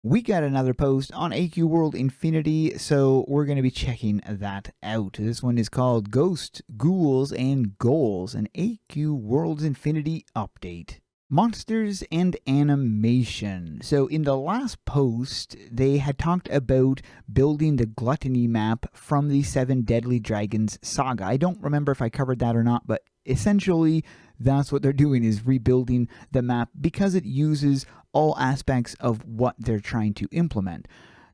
We got another post on AQWorld Infinity, so we're going to be checking that out. This one is called Ghosts, Ghouls, and Goals, an AQWorlds Infinity update. Monsters and animation. So in the last post, they had talked about building the gluttony map from the 7 Deadly Dragons saga. I don't remember if I covered that or not, but essentially that's what they're doing, is rebuilding the map because it uses all aspects of what they're trying to implement.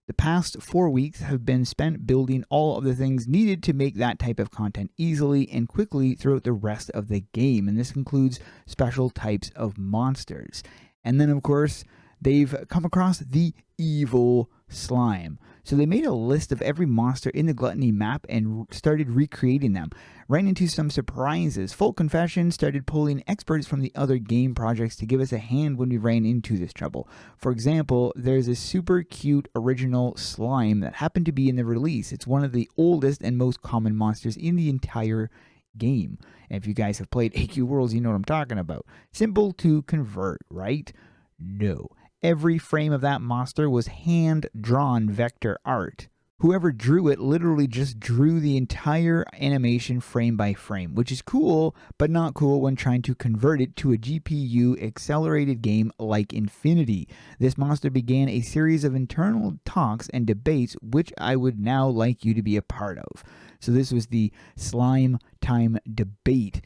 The past 4 weeks have been spent building all of the things needed to make that type of content easily and quickly throughout the rest of the game, and this includes special types of monsters. And then, of course, they've come across the evil slime. So they made a list of every monster in the gluttony map and started recreating them. Ran into some surprises. Full confession, started pulling experts from the other game projects to give us a hand when we ran into this trouble. For example, there's a super cute original slime that happened to be in the release. It's one of the oldest and most common monsters in the entire game. And if you guys have played AQWorlds, you know what I'm talking about. Simple to convert, right? No. Every frame of that monster was hand-drawn vector art. Whoever drew it literally just drew the entire animation frame by frame, which is cool, but not cool when trying to convert it to a GPU accelerated game like Infinity. This monster began a series of internal talks and debates, which I would now like you to be a part of. So this was the slime time debate.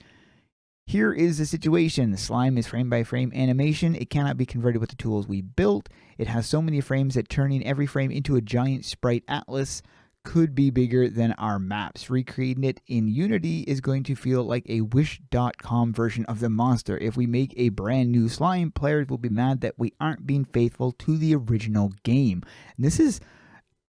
Here is the situation. The slime is frame by frame animation. It cannot be converted with the tools we built. It has so many frames that turning every frame into a giant sprite atlas could be bigger than our maps. Recreating it in Unity is going to feel like a Wish.com version of the monster. If we make a brand new slime, players will be mad that we aren't being faithful to the original game. And this is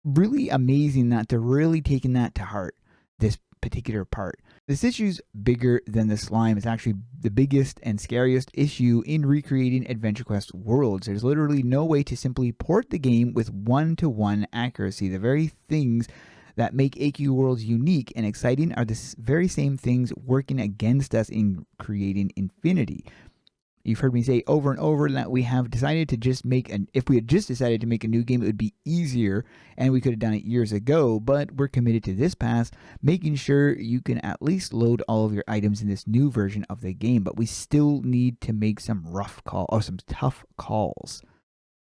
really amazing that they're really taking that to heart, this particular part. This issue's bigger than the slime. It's actually the biggest and scariest issue in recreating Adventure Quest worlds. There's literally no way to simply port the game with one-to-one accuracy. The very things that make AQWorlds unique and exciting are the very same things working against us in creating Infinity. You've heard me say over and over that we have decided to just if we had just decided to make a new game, it would be easier and we could have done it years ago, but we're committed to this path, making sure you can at least load all of your items in this new version of the game, but we still need to make some some tough calls.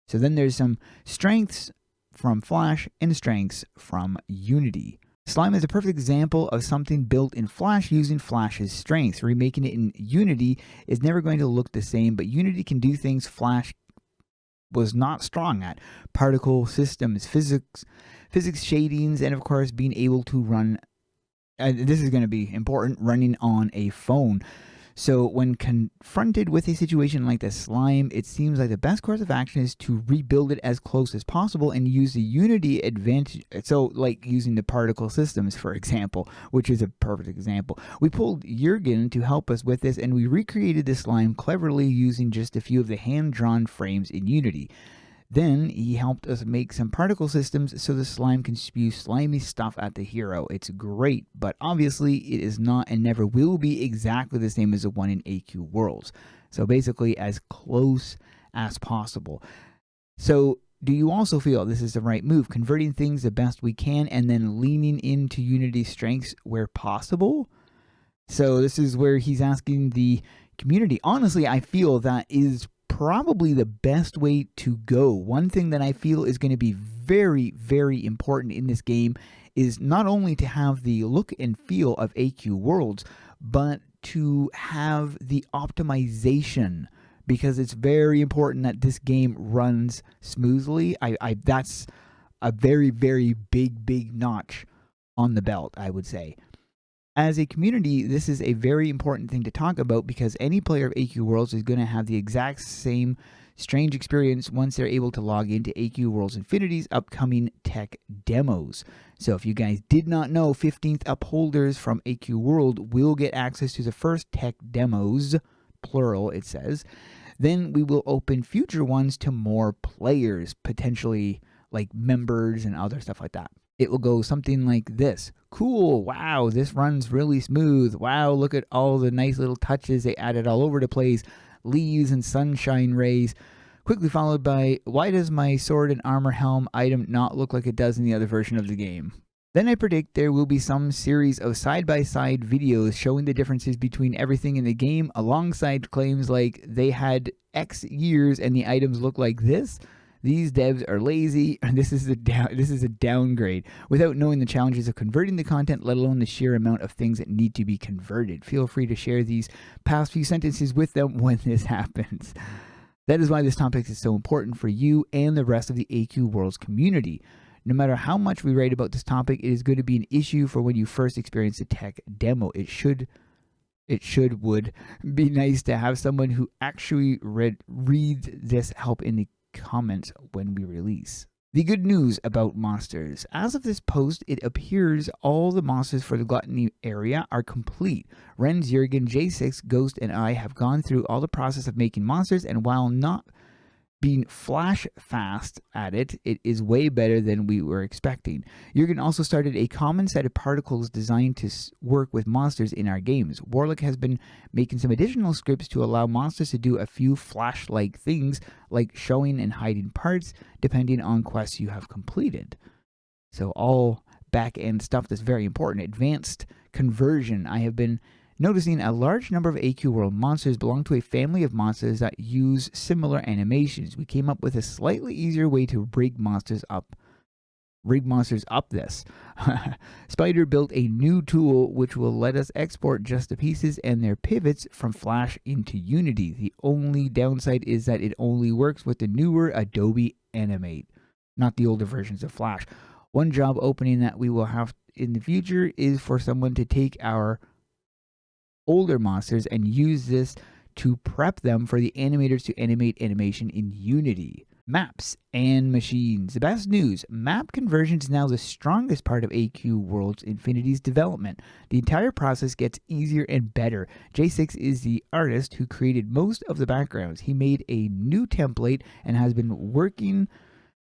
So then there's some strengths from Flash and strengths from Unity. Slime is a perfect example of something built in Flash using Flash's strengths. Remaking it in Unity is never going to look the same, but Unity can do things Flash was not strong at. Particle systems, physics shadings, and of course being able to run, this is going to be important, running on a phone. So when confronted with a situation like the slime, it seems like the best course of action is to rebuild it as close as possible and use the Unity advantage. So like using the particle systems, for example, which is a perfect example. We pulled Jurgen to help us with this, and we recreated the slime cleverly using just a few of the hand-drawn frames in Unity. Then he helped us make some particle systems so the slime can spew slimy stuff at the hero. It's great, but obviously it is not and never will be exactly the same as the one in AQWorlds. So basically as close as possible. So do you also feel this is the right move? Converting things the best we can and then leaning into Unity's strengths where possible? So this is where he's asking the community. Honestly, I feel that is probably the best way to go. One thing that I feel is going to be very, very important in this game is not only to have the look and feel of AQWorlds, but to have the optimization, because it's very important that this game runs smoothly. That's a very, very big notch on the belt, I would say. As a community, this is a very important thing to talk about because any player of AQWorlds is going to have the exact same strange experience once they're able to log into AQWorlds Infinity's upcoming tech demos. So if you guys did not know, 15th upholders from AQWorld will get access to the first tech demos, plural it says. Then we will open future ones to more players, potentially like members and other stuff like that. It will go something like this. Cool, wow, this runs really smooth. Wow, look at all the nice little touches they added all over the place. Leaves and sunshine rays. quickly followed by, why does my sword and armor helm item not look like it does in the other version of the game? Then I predict there will be some series of side-by-side videos showing the differences between everything in the game, alongside claims like they had X years and the items look like this. These devs are lazy, and this is a downgrade, without knowing the challenges of converting the content, let alone the sheer amount of things that need to be converted. Feel free to share these past few sentences with them when this happens. That is why this topic is so important for you and the rest of the AQWorlds community. No matter how much we write about this topic, it is going to be an issue for when you first experience a tech demo. It would be nice to have someone who actually reads this help in the comments when we release. The good news about monsters. As of this post, it appears all the monsters for the Gluttony area are complete. Renz, Jurgen, J6, Ghost, and I have gone through all the process of making monsters, and while not being flash fast at it, it is way better than we were expecting. Jurgen also started a common set of particles designed to work with monsters in our games. Warlock has been making some additional scripts to allow monsters to do a few flash-like things, like showing and hiding parts, depending on quests you have completed. So all back-end stuff that's very important. Advanced conversion. I have been noticing a large number of AQWorld monsters belong to a family of monsters that use similar animations. We came up with a slightly easier way to rig monsters up this. Spider built a new tool which will let us export just the pieces and their pivots from Flash into Unity. The only downside is that it only works with the newer Adobe Animate, not the older versions of Flash. One job opening that we will have in the future is for someone to take our older monsters and use this to prep them for the animators to animate animation in Unity. Maps and machines. The best news, map conversion is now the strongest part of AQWorlds Infinity's development. The entire process gets easier and better. J6 is the artist who created most of the backgrounds. He made a new template and has been working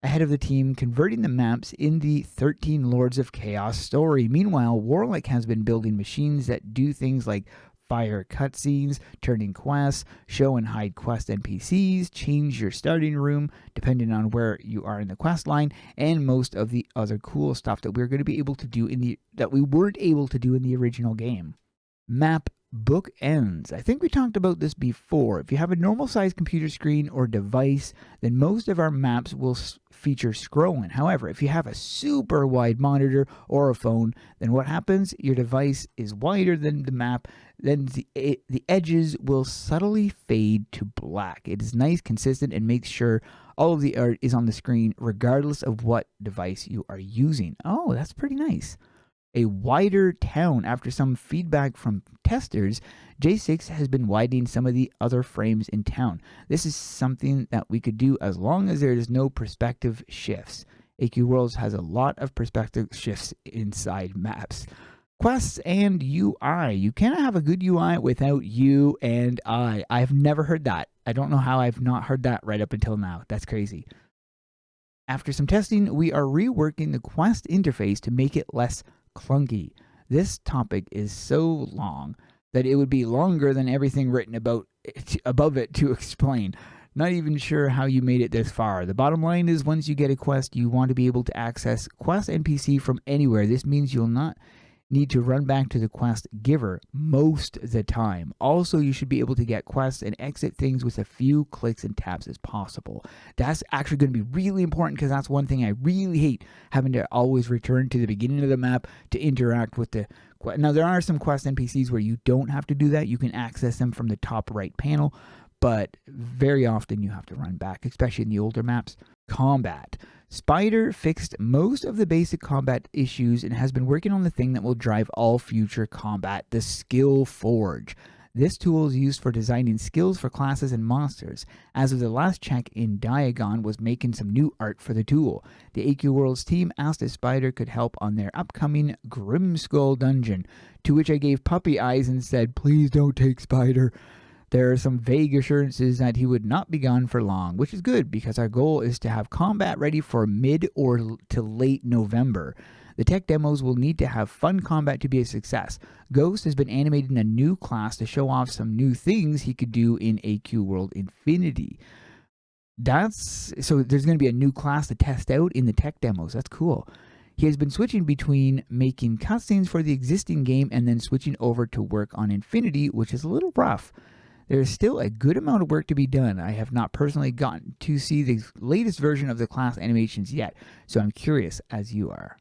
ahead of the team, converting the maps in the 13 Lords of Chaos story. Meanwhile, Warlock has been building machines that do things like fire cutscenes, turning quests, show and hide quest NPCs, change your starting room depending on where you are in the quest line, and most of the other cool stuff that we're going to be able to do that we weren't able to do in the original game. Map bookends. I think we talked about this before. If you have a normal sized computer screen or device, then most of our maps will feature scrolling. However, if you have a super wide monitor or a phone, then what happens? Your device is wider than the map, then the edges will subtly fade to black. It is nice, consistent, and makes sure all of the art is on the screen regardless of what device you are using. Oh, that's pretty nice. A wider town. After some feedback from testers, J6 has been widening some of the other frames in town. This is something that we could do as long as there is no perspective shifts. AQWorlds has a lot of perspective shifts inside maps. Quests and UI. You cannot have a good UI without you and I. I've never heard that. I don't know how I've not heard that right up until now. That's crazy. After some testing, we are reworking the quest interface to make it less clunky. This topic is so long that it would be longer than everything written above it to explain. Not even sure how you made it this far. The bottom line is, once you get a quest, you want to be able to access quest NPC from anywhere. This means you'll not need to run back to the quest giver most of the time. Also, you should be able to get quests and exit things with a few clicks and taps as possible. That's actually going to be really important, because that's one thing I really hate, having to always return to the beginning of the map to interact with the quest. Now, there are some quest NPCs where you don't have to do that. You can access them from the top right panel, but very often you have to run back, especially in the older maps. Combat. Spider fixed most of the basic combat issues and has been working on the thing that will drive all future combat, the Skill Forge. This tool is used for designing skills for classes and monsters. As of the last check in, Diagon was making some new art for the tool. The AQWorlds team asked if Spider could help on their upcoming Grimskull dungeon, to which I gave puppy eyes and said, "Please don't take Spider." There are some vague assurances that he would not be gone for long, which is good, because our goal is to have combat ready for mid or to late November. The tech demos will need to have fun combat to be a success. Ghost has been animating a new class to show off some new things he could do in AQWorld Infinity. So there's going to be a new class to test out in the tech demos. That's cool. He has been switching between making cutscenes for the existing game and then switching over to work on Infinity, which is a little rough. There is still a good amount of work to be done. I have not personally gotten to see the latest version of the class animations yet, so I'm curious as you are.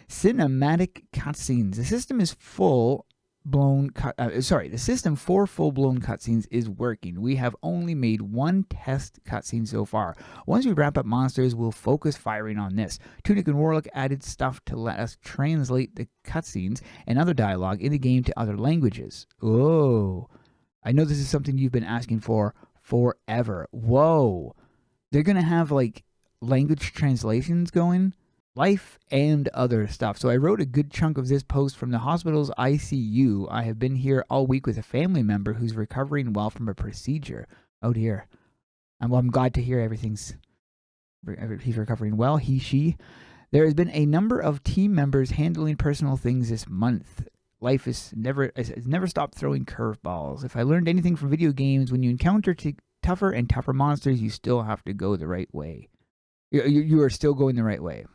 Cinematic cutscenes. The system is the system for full-blown cutscenes is working. We have only made one test cutscene so far. Once we wrap up monsters, we'll focus firing on this. Tunic and Warlock added stuff to let us translate the cutscenes and other dialogue in the game to other languages. Oh, I know this is something you've been asking for forever. Whoa, they're gonna have like language translations going? Life and other stuff. So I wrote a good chunk of this post from the hospital's ICU. I have been here all week with a family member who's recovering well from a procedure. Oh dear. I'm glad to hear he's recovering well, she. There has been a number of team members handling personal things this month. Life has never stopped throwing curveballs. If I learned anything from video games, when you encounter tougher and tougher monsters, you still have to go the right way. You are still going the right way.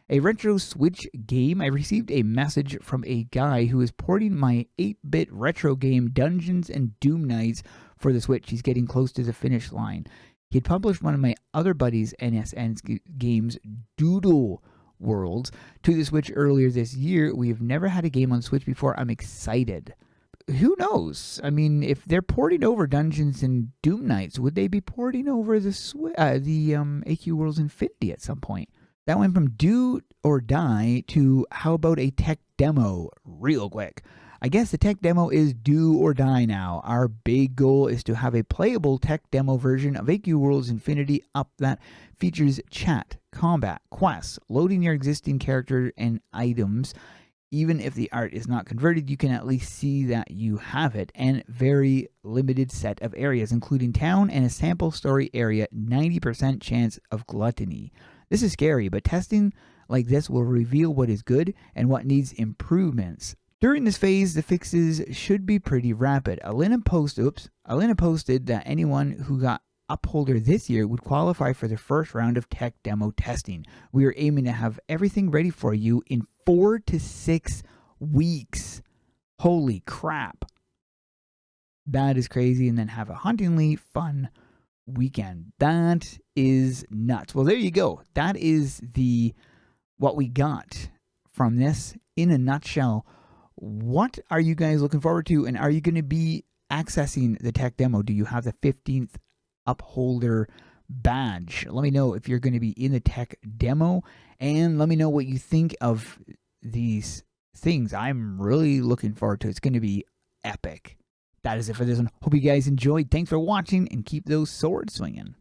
A retro Switch game. I received a message from a guy who is porting my 8-bit retro game Dungeons and Doom Knights for the Switch. He's getting close to the finish line. He had published one of my other buddies' NSN games, Doodle Worlds, to the Switch earlier this year. We have never had a game on Switch before. I'm excited. Who knows? I mean, if they're porting over Dungeons and Doom Knights, would they be porting over the AQWorlds Infinity at some point? That went from do or die to how about a tech demo real quick. I guess the tech demo is do or die now. Our big goal is to have a playable tech demo version of AQWorlds Infinity up that features chat, combat, quests, loading your existing character and items. Even if the art is not converted, you can at least see that you have it, and very limited set of areas, including town and a sample story area, 90% chance of gluttony. This is scary, but testing like this will reveal what is good and what needs improvements. During this phase, the fixes should be pretty rapid. Alina posted that anyone who got Upholder this year would qualify for the first round of tech demo testing. We are aiming to have everything ready for you in 4 to 6 weeks. Holy crap. That is crazy. And then have a hauntingly fun weekend. That is nuts. Well, there you go. That is what we got from this in a nutshell. What are you guys looking forward to, and are you going to be accessing the tech demo? Do you have the 15th Upholder badge? Let me know if you're going to be in the tech demo, and let me know what you think of these things. I'm really looking forward to it. It's going to be epic. That is it for this one. Hope you guys enjoyed. Thanks for watching, and keep those swords swinging.